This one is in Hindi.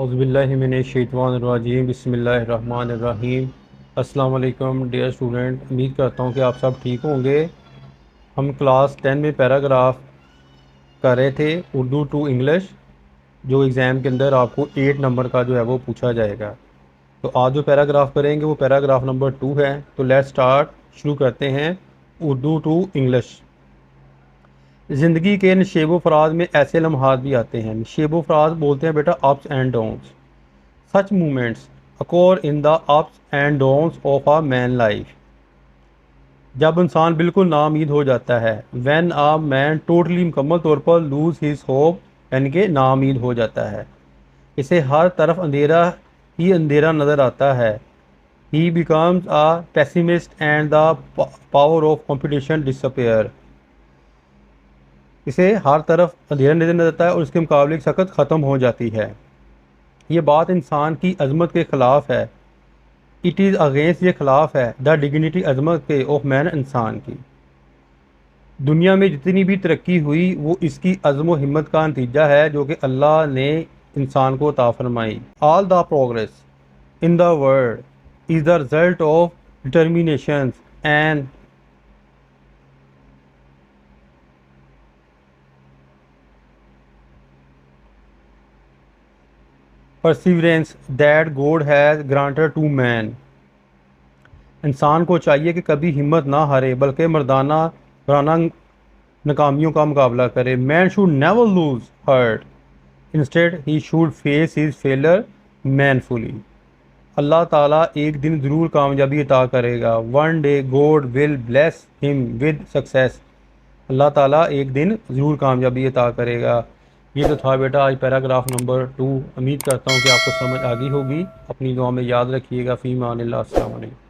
औज़ुबिल्लाहिमिनश्शैतानिर्रजीम बिस्मिल्लाहिर्रहमानिर्रहीम। अस्सलाम वालेकुम डियर स्टूडेंट, उम्मीद करता हूँ कि आप सब ठीक होंगे। हम क्लास 10 में पैराग्राफ कर रहे थे, उर्दू टू इंग्लिश, जो एग्ज़ाम के अंदर आपको 8 नंबर का जो है वो पूछा जाएगा। तो आज जो पैराग्राफ करेंगे वो पैराग्राफ नंबर 2 है। तो लेट्स स्टार्ट, शुरू करते हैं उर्दू टू इंग्लिश। ज़िंदगी के नशेबो फराज में ऐसे लम्हात भी आते हैं। नशेबो फराज बोलते हैं बेटा ups and downs. Such movements acore in the ups and downs of a man life. जब इंसान बिल्कुल नाउम्मीद हो जाता है, व्हेन अ मैन टोटली मुकम्मल तौर पर लूज हिज होप, यानी कि नाउम्मीद हो जाता है। इसे हर तरफ अंधेरा ही अंधेरा नज़र आता है। ही becomes a pessimist and the power of competition disappear. इसे हर तरफ अंधेरा नज़र आता है और उसके मुकाबले की सकत ख़त्म हो जाती है। ये बात इंसान की अजमत के ख़िलाफ़ है। इट इज़ अगेंस्ट, ये ख़िलाफ़ है द डिग्निटी, अजमत के, ऑफ मैन, इंसान की। दुनिया में जितनी भी तरक्की हुई वो इसकी अज़्म व हिम्मत का नतीजा है जो कि अल्लाह ने इंसान को अता फरमाई। All the progress in the world is the result of determination and perseverance that God has granted to man. इंसान को चाहिए कि कभी हिम्मत ना हारे बल्कि मर्दाना वराना नाकामियों का मुकाबला करे। Man should never lose heart, instead he should face his failure manfully. अल्लाह ताला एक दिन ज़रूर कामयाबी अता करेगा। One day God will bless him with success. अल्लाह ताला एक दिन ज़रूर कामयाबी अता करेगा। ये तो था बेटा आज पैराग्राफ नंबर 2। उम्मीद करता हूँ कि आपको समझ आ गई होगी। अपनी दुआ में याद रखिएगा। फ़ी मानिल्लाह, अस्सलाम वालेकुम।